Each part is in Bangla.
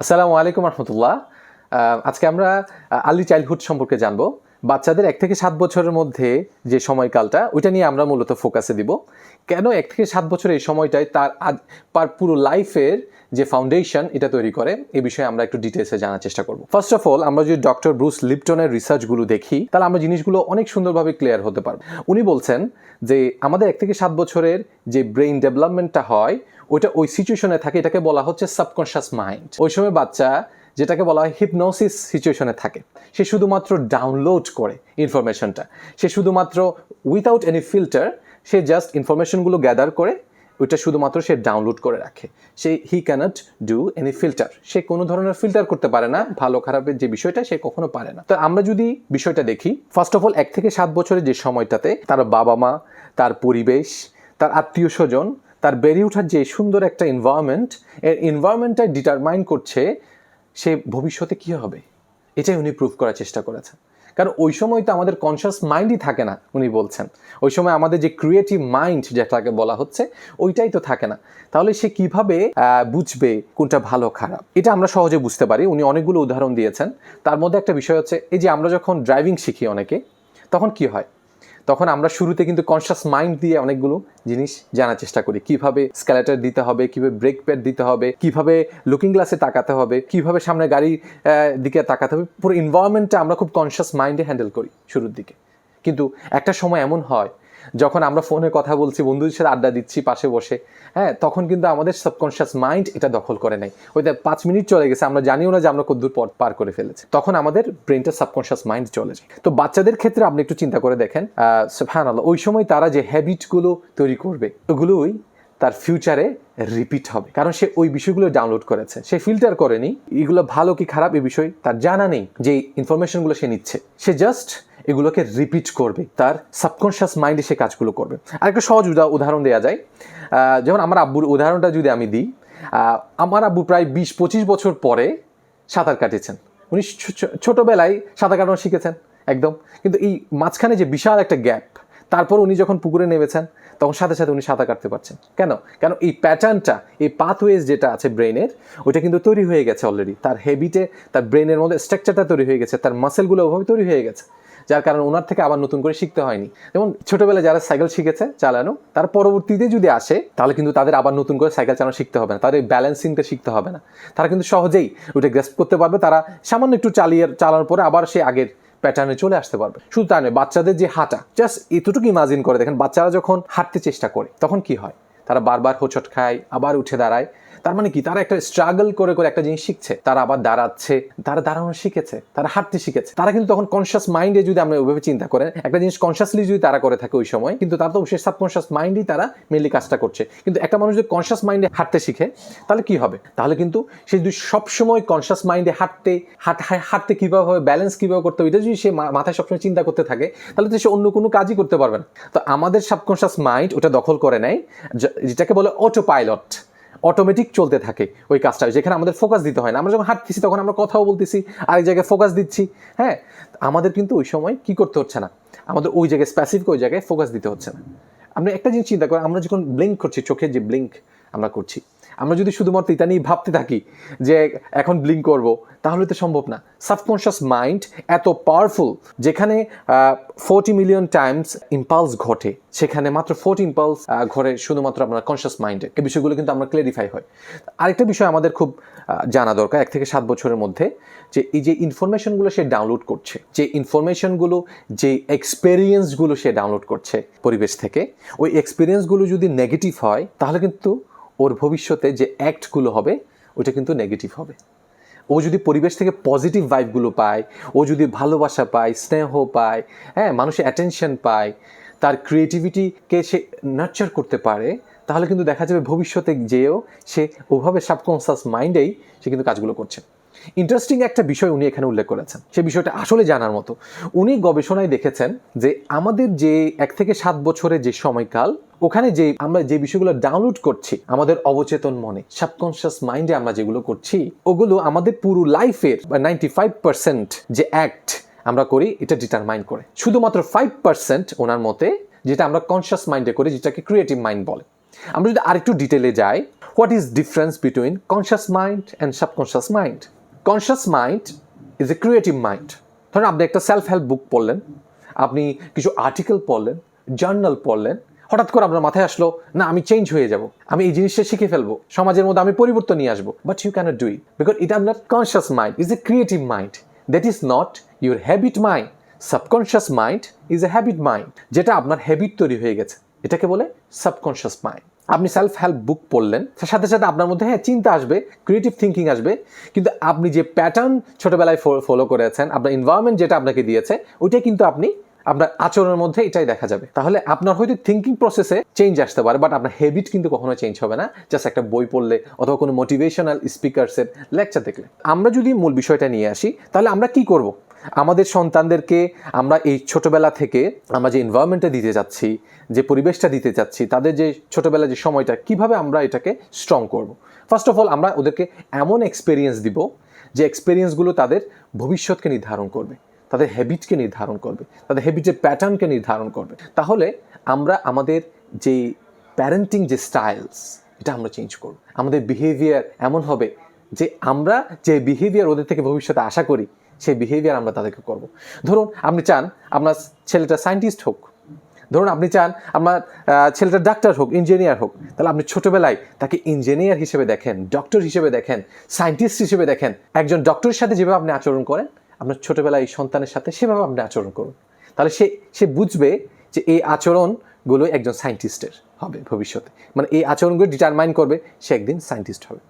আসসালামু আলাইকুম রহমতুল্লাহ। আজকে আমরা আর্লি চাইল্ডহুড সম্পর্কে জানবো। বাচ্চাদের 1 থেকে 7 বছরের মধ্যে যে সময়কালটা ওইটা নিয়ে আমরা মূলত ফোকাসে দিব। কেন 1 থেকে 7 বছরের এই সময়টাই তার পুরো লাইফের যে ফাউন্ডেশন এটা তৈরি করে, এই বিষয়ে আমরা একটু ডিটেলসে জানার চেষ্টা করব। ফার্স্ট অফ অল, আমরা যদি ডক্টর ব্রুস লিপটনের রিসার্চগুলো দেখি তাহলে আমরা জিনিসগুলো অনেক সুন্দরভাবে ক্লিয়ার হতে পারবো। উনি বলছেন যে আমাদের 1 থেকে 7 বছরের যে ব্রেইন ডেভেলপমেন্টটা হয় ওইটা ওই সিচুয়েশনে থাকে, এটাকে বলা হচ্ছে সাবকনশিয়াস মাইন্ড। ওই সময় বাচ্চা যেটাকে বলা হয় হিপনোসিস সিচুয়েশনে থাকে। সে শুধুমাত্র ডাউনলোড করে ইনফরমেশনটা, সে শুধুমাত্র উইথাউট এনি ফিল্টার সে জাস্ট ইনফরমেশনগুলো গ্যাদার করে ওইটা শুধুমাত্র সে ডাউনলোড করে রাখে। হি ক্যানট ডু এনি ফিল্টার, সে কোনো ধরনের ফিল্টার করতে পারে না, ভালো খারাপের যে বিষয়টা সে কখনো পারে না। তো আমরা যদি বিষয়টা দেখি, ফার্স্ট অফ অল 1 থেকে 7 বছরের যে সময়টাতে তার বাবা মা, তার পরিবেশ, তার আত্মীয় স্বজন, তার বেড়ে ওঠার যে সুন্দর একটা এনভায়রনমেন্টটা ডিটারমাইন করছে সে ভবিষ্যতে কী হবে, এটাই উনি প্রুভ করার চেষ্টা করেছেন। কারণ ওই সময় তো আমাদের কনশাস মাইন্ডই থাকে না, উনি বলছেন ওই সময় আমাদের যে ক্রিয়েটিভ মাইন্ড যেটাকে বলা হচ্ছে ওইটাই তো থাকে না। তাহলে সে কিভাবে বুঝবে কোনটা ভালো খারাপ, এটা আমরা সহজে বুঝতে পারি। উনি অনেকগুলো উদাহরণ দিয়েছেন। তার মধ্যে একটা বিষয় হচ্ছে এই যে আমরা যখন ড্রাইভিং শিখি অনেকে, তখন কি হয়, তখন আমরা শুরুতে কিন্তু কনশাস মাইন্ড দিয়ে অনেকগুলো জিনিস জানার চেষ্টা করি। কিভাবে স্ক্যালেটার দিতে হবে, কিভাবে ব্রেক প্যাড দিতে হবে, কিভাবে লুকিং গ্লাসে তাকাতে হবে, কিভাবে সামনে গাড়ির দিকে তাকাতে হবে, পুরো এনভায়রনমেন্টটা আমরা খুব কনশাস মাইন্ডে হ্যান্ডেল করি শুরুর দিকে। কিন্তু একটা সময় এমন হয় যখন আমরা ফোনে কথা বলছি, বন্ধুদের সাথে আড্ডা দিচ্ছি পাশে বসে, হ্যাঁ, তখন কিন্তু আমাদের সাবকনশিয়াস মাইন্ড এটা দখল করে নেয়। ওইটা 5 মিনিট চলে গেছে, আমরা জানিও না যে আমরা কতদূর পার করে ফেলেছি, তখন আমাদের ব্রেনটা সাবকনশিয়াস মাইন্ড চলে যায়। তো বাচ্চাদের ক্ষেত্রে আপনি একটু চিন্তা করে দেখেন, সুবহানাল্লাহ, ওই সময় তারা যে হ্যাবিটগুলো তৈরি করবে ওগুলোই তার ফিউচারে রিপিট হবে, কারণ সে ওই বিষয়গুলো ডাউনলোড করেছে, সে ফিল্টার করেনি। এগুলো ভালো কি খারাপ এই বিষয় তার জানা নেই, যে ইনফরমেশনগুলো সে নিচ্ছে সে জাস্ট এগুলোকে রিপিট করবে, তার সাবকনশিয়াস মাইন্ডে সে কাজগুলো করবে। আরেকটা সহজ উদাহরণ দেওয়া যায়, যেমন আমার আব্বুর উদাহরণটা যদি আমি দিই, আমার আব্বু প্রায় 20-25 বছর পরে সাঁতার কাটিয়েছেন। উনি ছোটোবেলায় সাঁতার কাটানো শিখেছেন একদম, কিন্তু এই মাঝখানে যে বিশাল একটা গ্যাপ, তারপর উনি যখন পুকুরে নেমেছেন তখন সাথে সাথে উনি সাঁতার কাটতে পারছেন। কেন? কারণ এই প্যাটার্নটা, এই পাথওয়েজ যেটা আছে ব্রেনের, ওইটা কিন্তু তৈরি হয়ে গেছে অলরেডি। তার হ্যাবিটে, তার ব্রেনের মধ্যে স্ট্রাকচারটা তৈরি হয়ে গেছে, তার মাসেলগুলো ওভাবে তৈরি হয়ে গেছে, যার কারণে ওনার থেকে আবার নতুন করে শিখতে হয়নি। যেমন ছোটোবেলায় যারা সাইকেল শিখেছে চালানো, তার পরবর্তীতে যদি আসে তাহলে কিন্তু তাদের আবার নতুন করে সাইকেল চালানো শিখতে হবে না, তাদের এই ব্যালেন্সিংটা শিখতে হবে না, তারা কিন্তু সহজেই ওইটা গ্রাস্প করতে পারবে। তারা সামান্য একটু চালানোর পরে আবার সে আগের প্যাটার্নে চলে আসতে পারবে। শুধু তাই নয়, বাচ্চাদের যে হাঁটা, জাস্ট এতটুকু ইমাজিন করে দেখেন, বাচ্চারা যখন হাঁটতে চেষ্টা করে তখন কি হয়, তারা বারবার হোঁচট খায়, আবার উঠে দাঁড়ায়। তার মানে কি, তারা একটা স্ট্রাগল করে করে একটা জিনিস শিখছে, তারা আবার দাঁড়াচ্ছে, তারা দাঁড়ানো শিখেছে, তারা হাঁটতে শিখেছে। তারা কিন্তু তখন কনশাস মাইন্ডে, যদি আমরা ওইভাবে চিন্তা করেন, একটা জিনিস কনশাসলি যদি তারা করে থাকে ওই সময়, কিন্তু তারা তো সে সাবকনশাস মাইন্ডেই তারা মেনলি কাজটা করছে। কিন্তু একটা মানুষ যদি কনশাস মাইন্ডে হাঁটতে শিখে তাহলে কি হবে, তাহলে কিন্তু সে যদি সবসময় কনশাস মাইন্ডে হাঁটতে কীভাবে হবে, ব্যালেন্স কীভাবে করতে হবে, এটা যদি সে মাথায় সবসময় চিন্তা করতে থাকে তাহলে তো সে অন্য কোনো কাজই করতে পারবে না। তো আমাদের সাবকনশাস মাইন্ড ওটা দখল করে নেয়, যেটাকে বলে অটো পাইলট, অটোমেটিক চলতে থাকে ওই কাজটা, যেখানে আমাদের ফোকাস দিতে হয় না। আমরা যখন হাঁটতেছি তখন আমরা কথাও বলতেছি, আরেক জায়গায় ফোকাস দিচ্ছি, হ্যাঁ, আমাদের কিন্তু ওই সময় কি করতে হচ্ছে না, আমাদের ওই জায়গায় স্পেসিফিক ওই জায়গায় ফোকাস দিতে হচ্ছে না। আমরা একটা জিনিস চিন্তা করি, আমরা যখন ব্লিঙ্ক করছি, চোখের যে ব্লিঙ্ক আমরা করছি, আমরা যদি শুধুমাত্র এটা নিয়ে ভাবতে থাকি যে এখন ব্লিঙ্ক করব, তাহলে তো সম্ভব না। সাবকনশিয়াস মাইন্ড এত পাওয়ারফুল, যেখানে 40 মিলিয়ন টাইমস ইম্পালস ঘটে, সেখানে মাত্র 40 ইম্পালস ঘটে শুধুমাত্র আপনার কনশিয়াস মাইন্ডে। এই বিষয়গুলো কিন্তু আমরা ক্লিয়ারিফাই হয়। আরেকটা বিষয় আমাদের খুব জানা দরকার 1 থেকে 7 বছরের মধ্যে, যে এই যে ইনফরমেশনগুলো সে ডাউনলোড করছে, যে ইনফরমেশনগুলো, যে এক্সপেরিয়েন্সগুলো সে ডাউনলোড করছে পরিবেশ থেকে, ওই এক্সপিরিয়েন্সগুলো যদি নেগেটিভ হয় তাহলে কিন্তু ওর ভবিষ্যতে যে অ্যাক্টগুলো হবে ওইটা কিন্তু নেগেটিভ হবে। ও যদি পরিবেশ থেকে পজিটিভ ভাইবগুলো পায়, ও যদি ভালোবাসা পায়, স্নেহ পায়, হ্যাঁ, মানুষের অ্যাটেনশন পায়, তার ক্রিয়েটিভিটিকে সে নার্চার করতে পারে, তাহলে কিন্তু দেখা যাবে ভবিষ্যতে যেও সে ওভাবে সাবকনশিয়াস মাইন্ডেই সে কিন্তু কাজগুলো করছে। ইন্টারেস্টিং একটা বিষয় উনি এখানে উল্লেখ করেছেন, সে বিষয়টা আসলে জানার মতো। উনি গবেষণায় দেখেছেন যে আমাদের যে 1 থেকে 7 বছরের যে সময়কাল, ওখানে যে আমরা যে বিষয়গুলো ডাউনলোড করছি আমাদের অবচেতন মনে, সাবকনশিয়াস মাইন্ডে আমরা যেগুলো করছি, ওগুলো আমাদের পুরো লাইফের 95% যে অ্যাক্ট আমরা করি এটা ডিটারমাইন করে। শুধুমাত্র 5% ওনার মতে যেটা আমরা কনশিয়াস মাইন্ডে করি, যেটাকে ক্রিয়েটিভ মাইন্ড বলে। আমরা যদি আরেকটু ডিটেলে যাই, What is difference between conscious mind and subconscious mind? Conscious mind is a creative mind. ধরুন আপনি একটা সেলফ হেল্প বুক পড়লেন, আপনি কিছু আর্টিকেল পড়লেন, জার্নাল পড়লেন, হঠাৎ করে আপনার মাথায় আসলো না আমি চেঞ্জ হয়ে যাব, আমি এই জিনিসটা শিখে ফেলবো, সমাজের মধ্যে আমি পরিবর্তন নিয়ে আসবো, but you cannot do it because it আপনার conscious mind is a creative mind, that is not your habit mind. Subconscious mind is a habit mind, যেটা আপনার হ্যাবিট তৈরি হয়ে গেছে, এটাকে বলে সাবকনশিয়াস মাইন্ড। আপনি সেলফ হেল্প বুক পড়লেন, সাথে সাথে আপনার মধ্যে চিন্তা আসবে, ক্রিয়েটিভ থিঙ্কিং আসবে, কিন্তু আপনি যে প্যাটার্ন ছোটবেলায় ফলো করেছেন, আপনার এনভায়রনমেন্ট যেটা আপনাকে দিয়েছে, ওইটাই কিন্তু আপনি আপনার আচরণের মধ্যে এটাই দেখা যাবে। তাহলে আপনার হয়তো থিঙ্কিং প্রসেসে চেঞ্জ আসতে পারে, বাট আপনার হ্যাবিট কিন্তু কখনো চেঞ্জ হবে না জাস্ট একটা বই পড়লে অথবা কোনো মোটিভেশনাল স্পিকারসের লেকচার দেখলে। আমরা যদি মূল বিষয়টা নিয়ে আসি, তাহলে আমরা কি করব? আমাদের সন্তানদেরকে আমরা এই ছোটবেলা থেকে আমরা যে এনভায়রনমেন্টটা দিতে যাচ্ছি, যে পরিবেশটা দিতে যাচ্ছি, তাদের যে ছোটবেলা যে সময়টা, কিভাবে আমরা এটাকে স্ট্রং করব? ফার্স্ট অফ অল আমরা ওদেরকে এমন এক্সপিরিয়েন্স দিব যে এক্সপিরিয়েন্সগুলো তাদের ভবিষ্যৎকে নির্ধারণ করবে, তাদের হ্যাবিটকে নির্ধারণ করবে, তাদের হ্যাবিটের প্যাটার্নকে নির্ধারণ করবে। তাহলে আমরা আমাদের যে প্যারেন্টিং যে স্টাইলস, এটা আমরা চেঞ্জ করব। আমাদের বিহেভিয়ার এমন হবে যে আমরা যে বিহেভিয়ার ওদের থেকে ভবিষ্যতে আশা করি, সেই বিহেভিয়ার আমরা তাদেরকে করব। ধরুন আপনি চান আপনার ছেলেটা সায়েন্টিস্ট হোক, ধরুন আপনি চান আপনার ছেলেটা ডাক্তার হোক, ইঞ্জিনিয়ার হোক, তাহলে আপনি ছোটোবেলায় তাকে ইঞ্জিনিয়ার হিসেবে দেখেন, ডক্টর হিসেবে দেখেন, সায়েন্টিস্ট হিসেবে দেখেন। একজন ডক্টরের সাথে যেভাবে আপনি আচরণ করেন, আপনার ছোটোবেলায় এই সন্তানের সাথে সেভাবে আপনি আচরণ করুন। তাহলে সে বুঝবে যে এই আচরণগুলো একজন সায়েন্টিস্টের হবে ভবিষ্যতে, মানে এই আচরণগুলো ডিটারমাইন করবে সে একদিন সায়েন্টিস্ট হবে।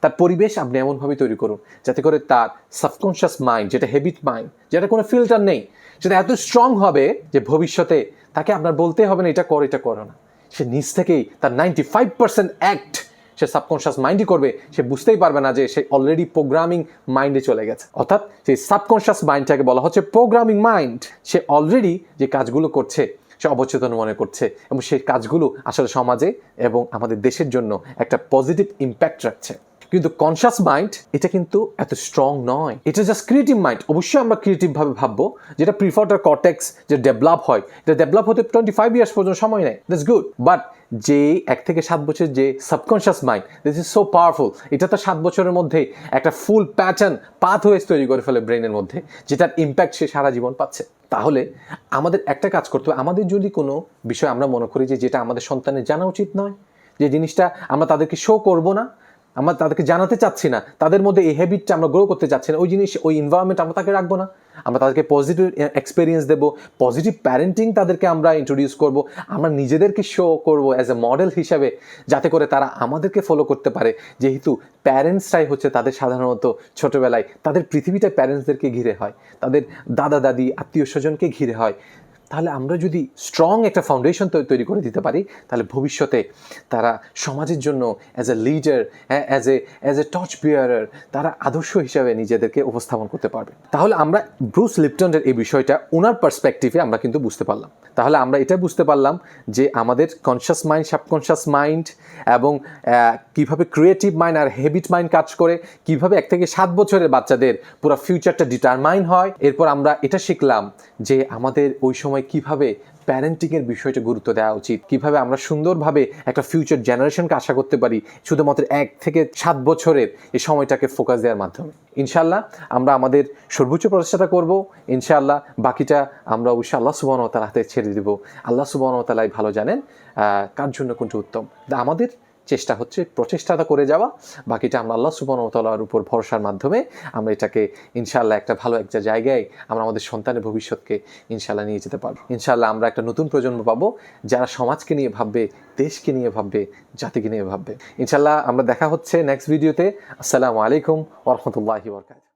তার পরিবেশ আপনি এমনভাবে তৈরি করুন যাতে করে তার সাবকনশিয়াস মাইন্ড, যেটা হ্যাবিট মাইন্ড, যেটা কোনো ফিল্টার নেই, সেটা এত স্ট্রং হবে যে ভবিষ্যতে তাকে আপনার বলতে হবে না এটা করো না, সে নিজ থেকেই তার 95% অ্যাক্ট সে সাবকনশিয়াস মাইন্ডই করবে। সে বুঝতেই পারবে না যে সে অলরেডি প্রোগ্রামিং মাইন্ডে চলে গেছে। অর্থাৎ সেই সাবকনশিয়াস মাইন্ডটাকে বলা হচ্ছে প্রোগ্রামিং মাইন্ড। সে অলরেডি যে কাজগুলো করছে সে অবচেতন মনে করছে, এবং সেই কাজগুলো আসলে সমাজে এবং আমাদের দেশের জন্য একটা পজিটিভ ইম্প্যাক্ট রাখছে। কিন্তু কনশিয়াস মাইন্ড এটা কিন্তু এত স্ট্রং নয়, এটা জাস্ট ক্রিয়েটিভ মাইন্ড। অবশ্যই আমরা ক্রিয়েটিভভাবে ভাববো, যেটা প্রিফ্রন্টাল কর্টেক্স যে ডেভেলপ হয়, এটা ডেভেলপ হতে 25 ইয়ার্স পর্যন্ত সময় নেয়, দ্যাটস গুড। বাট যে 1 থেকে 7 বছর যে subconscious mind, this is so powerful. এটা তো 7 বছরের মধ্যে একটা ফুল প্যাটার্ন পাথওয়েজ তৈরি করে ফেলে ব্রেনের মধ্যে, যেটার ইম্প্যাক্ট সে সারা জীবন পাচ্ছে। তাহলে আমাদের একটা কাজ করতে হবে, আমাদের যদি কোনো বিষয় আমরা মনে করি যে যেটা আমাদের সন্তানের জানা উচিত নয়, যে জিনিসটা আমরা তাদেরকে শো করবো না, আমরা তাদেরকে জানাতে চাচ্ছি না, তাদের মধ্যে এই হ্যাবিটটা আমরা গ্রো করতে চাচ্ছি না, ওই জিনিস ওই এনভায়রনমেন্ট আমরা তাকে রাখবো না। আমরা তাদেরকে পজিটিভ এক্সপিরিয়েন্স দেবো, পজিটিভ প্যারেন্টিং তাদেরকে আমরা ইন্ট্রোডিউস করব, আমরা নিজেদেরকে শো করব অ্যাজ এ মডেল হিসাবে, যাতে করে তারা আমাদেরকে ফলো করতে পারে। যেহেতু প্যারেন্টসরাই হচ্ছে তাদের সাধারণত ছোটোবেলায় তাদের পৃথিবীটা প্যারেন্টসদেরকে ঘিরে হয়, তাদের দাদা দাদি আত্মীয় স্বজনকে ঘিরে হয়। তাহলে আমরা যদি স্ট্রং একটা ফাউন্ডেশন তৈরি করে দিতে পারি, তাহলে ভবিষ্যতে তারা সমাজের জন্য as a leader, as a torch bearer, তারা আদর্শ হিসাবে নিজেদেরকে উপস্থাপন করতে পারবে। তাহলে আমরা ব্রুস লিপটনের এই বিষয়টা ওনার পার্সপেক্টিভে আমরা কিন্তু বুঝতে পারলাম। তাহলে আমরা এটা বুঝতে পারলাম যে আমাদের কনশিয়াস মাইন্ড, সাবকনশিয়াস মাইন্ড এবং কীভাবে ক্রিয়েটিভ মাইন্ড আর হ্যাবিট মাইন্ড কাজ করে, কীভাবে 1 থেকে 7 বছরের বাচ্চাদের পুরো ফিউচারটা ডিটারমাইন হয়। এরপর আমরা এটা শিখলাম যে আমাদের ওই সময় কিভাবে প্যারেন্টিংয়ের বিষয়টা গুরুত্ব দেওয়া উচিত, কিভাবে আমরা সুন্দরভাবে একটা ফিউচার জেনারেশনকে আশা করতে পারি শুধুমাত্র 1 থেকে 7 বছরের এই সময়টাকে ফোকাস দেওয়ার মাধ্যমে। ইনশাআল্লাহ আমরা আমাদের সর্বোচ্চ প্রচেষ্টা করব। ইনশাআল্লাহ বাকিটা আমরা অবশ্যই আল্লাহ সুবহানাহু ওয়া তাআলার হাতে ছেড়ে দেব। আল্লাহ সুবহানাহু ওয়া তাআলাই ভালো জানেন কার জন্য কোনটা উত্তম। আমাদের চেষ্টা হচ্ছে প্রচেষ্টাটা করে যাওয়া, বাকিটা আমরা আল্লাহ সুবহানাহু ওয়া তাআলার উপর ভরসার মাধ্যমে আমরা এটাকে ইনশাআল্লাহ একটা ভালো একটা জায়গায় আমরা আমাদের সন্তানের ভবিষ্যৎকে ইনশাআল্লাহ নিয়ে যেতে পারবো। ইনশাআল্লাহ আমরা একটা নতুন প্রজন্ম পাবো যারা সমাজকে নিয়ে ভাববে, দেশকে নিয়ে ভাববে, জাতিকে নিয়ে ভাববে। ইনশাআল্লাহ আমরা দেখা হচ্ছে নেক্সট ভিডিওতে। আসসালামু আলাইকুম ওয়া রাহমাতুল্লাহি ওয়া বারাকাতুহু।